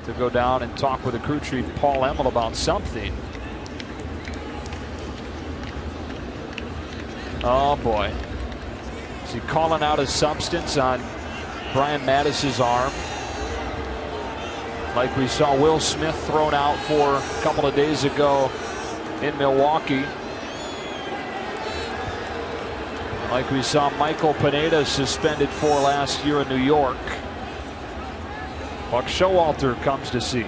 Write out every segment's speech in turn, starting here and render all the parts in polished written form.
to go down and talk with the crew chief, Paul Emmel, about something. Oh boy. Is he calling out his substance on Brian Mattis's arm? Like we saw Will Smith thrown out for a couple of days ago in Milwaukee. Like we saw Michael Pineda suspended for last year in New York. Buck Showalter comes to see.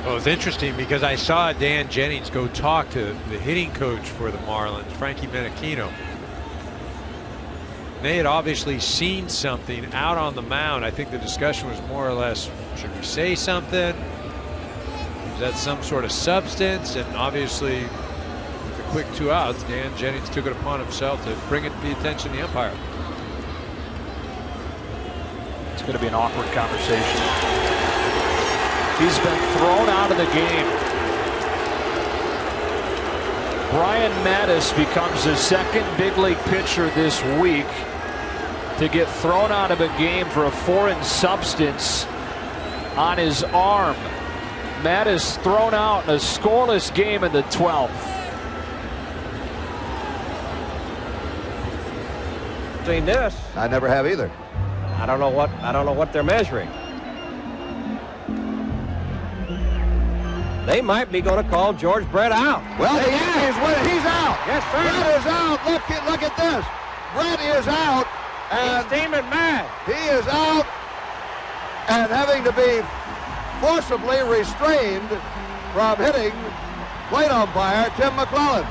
Well, it's interesting because I saw Dan Jennings go talk to the hitting coach for the Marlins, Frankie Menachino. They had obviously seen something out on the mound. I think the discussion was more or less, should we say something? Is that some sort of substance? And obviously, with the quick 2 outs, Dan Jennings took it upon himself to bring it to the attention of the umpire. It's going to be an awkward conversation. He's been thrown out of the game. Brian Mattis becomes the second big league pitcher this week to get thrown out of a game for a foreign substance on his arm. Mattis thrown out in a scoreless game in the 12th. Seen this? I never have either. I don't know what they're measuring. They might be going to call George Brett out. Well, the Yankees win it. He's out. Yes, sir. Brett is out. Look at this. Brett is out. And he's steaming mad. He is out and having to be forcibly restrained from hitting plate umpire Tim McClellan.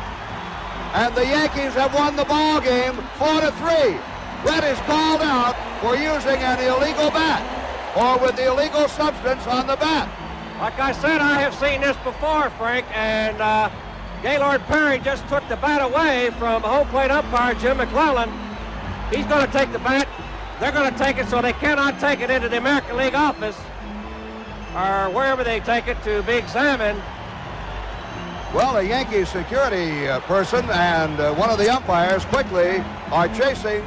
And the Yankees have won the ball game 4-3. Brett is called out for using an illegal bat or with the illegal substance on the bat. Like I said, I have seen this before, Frank, and Gaylord Perry just took the bat away from home plate umpire Jim McClellan. He's going to take the bat. They're going to take it so they cannot take it into the American League office or wherever they take it to be examined. Well, a Yankees security person and one of the umpires quickly are chasing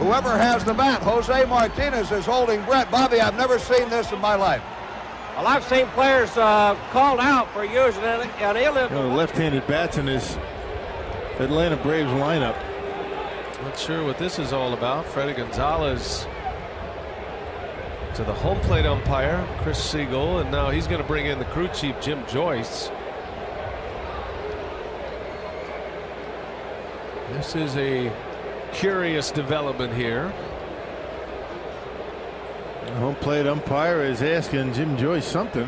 whoever has the bat. Jose Martinez is holding Brett. Bobby, I've never seen this in my life. Well, I've seen players called out for using an illegal. Left-handed bats in his Atlanta Braves lineup. Not sure what this is all about. Freddie Gonzalez to the home plate umpire, Chris Siegel, and now he's going to bring in the crew chief, Jim Joyce. This is a curious development here. The home plate umpire is asking Jim Joyce something.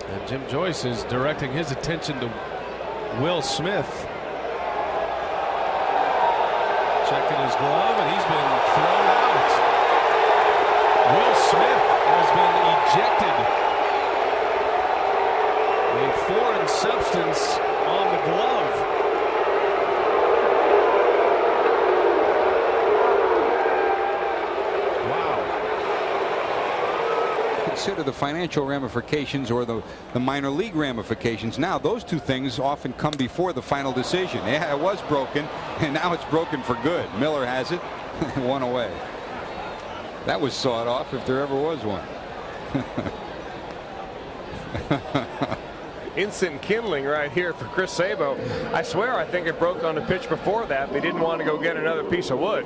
And Jim Joyce is directing his attention to Will Smith. Checking his glove, and he's been thrown out. Will Smith has been ejected. A foreign substance on the glove. Consider the financial ramifications or the minor league ramifications. Now those two things often come before the final decision. Yeah, it was broken, and now it's broken for good. Miller has it. One away. That was sawed off if there ever was one. Instant kindling right here for Chris Sabo. I swear I think it broke on the pitch before that. They didn't want to go get another piece of wood.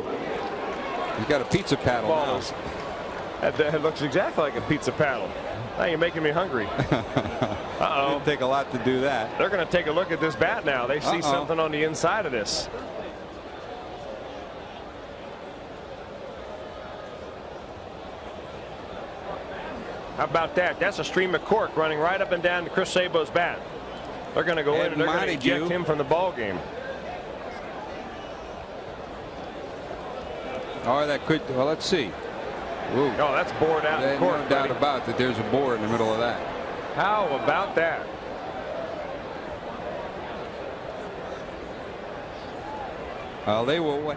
He's got a pizza paddle now. That looks exactly like a pizza paddle. Now you're making me hungry. Uh-oh. Didn't take a lot to do that. They're going to take a look at this bat now. They see something on the inside of this. How about that? That's a stream of cork running right up and down to Chris Sabo's bat. They're going to go in and they're going to eject him from the ball game. Or that could, well, let's see. Ooh. Oh, that's bored out. There's no doubt about that. There's a board in the middle of that. How about that? They will. What?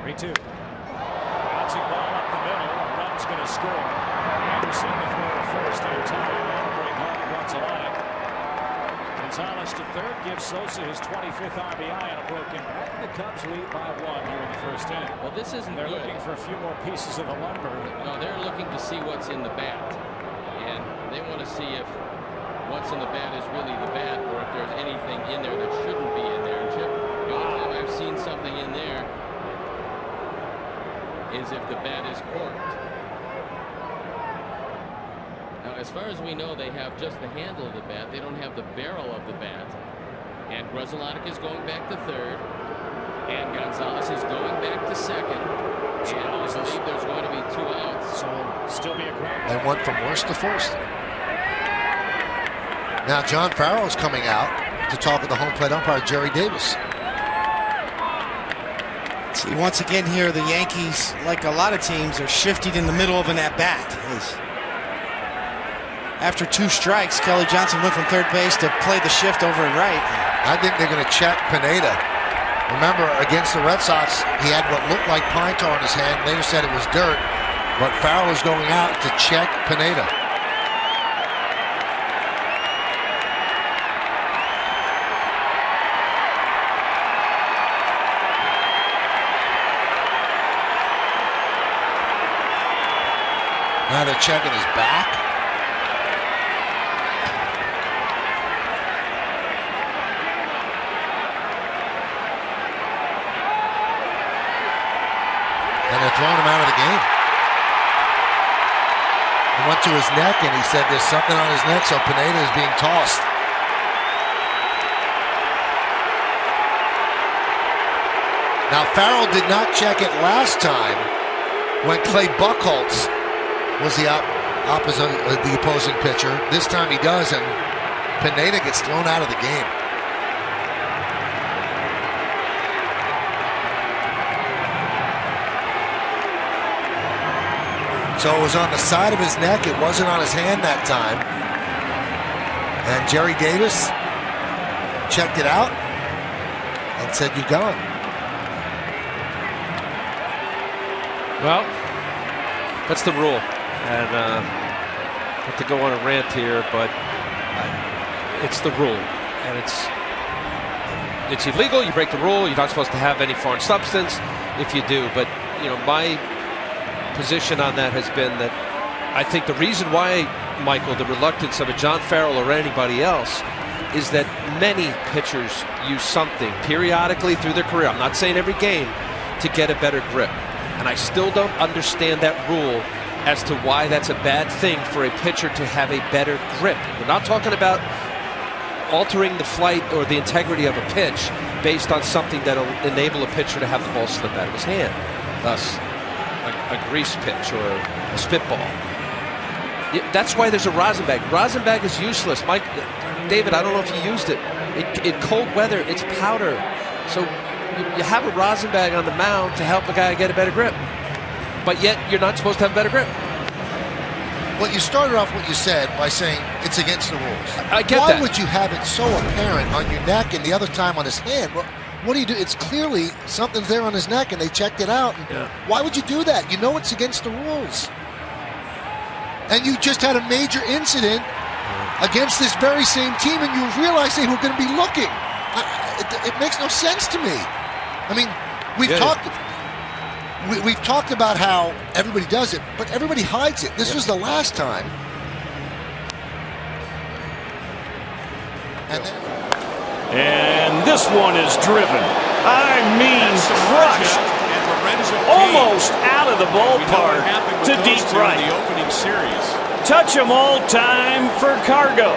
3-2. Bouncing ball up the middle. A run's going to score. Anderson to throw to first on time. That'll bring home Gonzalez. And Gonzalez to third gives Sosa his 25th RBI on a broken bat. The Cubs lead by 1 here in the first inning. Well, this isn't They're good. looking for a few more pieces of the lumber. No, they're looking to see what's in the bat. And they want to see if what's in the bat is really the bat or if there's anything in there that shouldn't be in there. And Chip, the only time I've seen something in there is if the bat is corked. Now, as far as we know, they have just the handle of the bat. They don't have the barrel of the bat. And Grzelcyk is going back to third. And Gonzalez is going back to second. And I believe there's going to be 2 outs. So still be a ground. They went from worst to first. Now John Farrell's coming out to talk with the home plate umpire, Jerry Davis. See, once again here, the Yankees, like a lot of teams, are shifting in the middle of an at-bat. After 2 strikes, Kelly Johnson went from third base to play the shift over at right. I think they're going to check Pineda. Remember, against the Red Sox, he had what looked like pine tar in his hand. Later said it was dirt. But Farrell is going out to check Pineda. Now they're checking his back. And they're throwing him out of the game. He went to his neck and he said there's something on his neck, so Pineda is being tossed. Now Farrell did not check it last time when Clay Buchholz was the opposing pitcher. This time he does, and Pineda gets thrown out of the game. So it was on the side of his neck. It wasn't on his hand that time. And Jerry Davis checked it out and said, "You're gone." Well, that's the rule. And not to go on a rant here, but it's the rule. And it's illegal. You break the rule. You're not supposed to have any foreign substance if you do. But, you know, my position on that has been that I think the reason why, Michael, the reluctance of a John Farrell or anybody else is that many pitchers use something periodically through their career, I'm not saying every game, to get a better grip. And I still don't understand that rule as to why that's a bad thing for a pitcher to have a better grip. We're not talking about altering the flight or the integrity of a pitch based on something that'll enable a pitcher to have the ball slip out of his hand. Thus, a grease pitch or a spitball. That's why there's a rosin bag. Rosin bag is useless. Mike, David, I don't know if you used it. In cold weather, it's powder. So you have a rosin bag on the mound to help a guy get a better grip. But yet, you're not supposed to have a better grip. Well, you started off what you said by saying it's against the rules. I get that. Why would you have it so apparent on your neck and the other time on his hand? Well, what do you do? It's clearly something's there on his neck and they checked it out. Why would you do that? You know it's against the rules. And you just had a major incident against this very same team and you realize they were going to be looking. It makes no sense to me. I mean, we've talked about how everybody does it, but everybody hides it. This was the last time. And this one is driven. I mean, crushed. Almost out of the ballpark to deep right. Touch 'em all time for Cargo.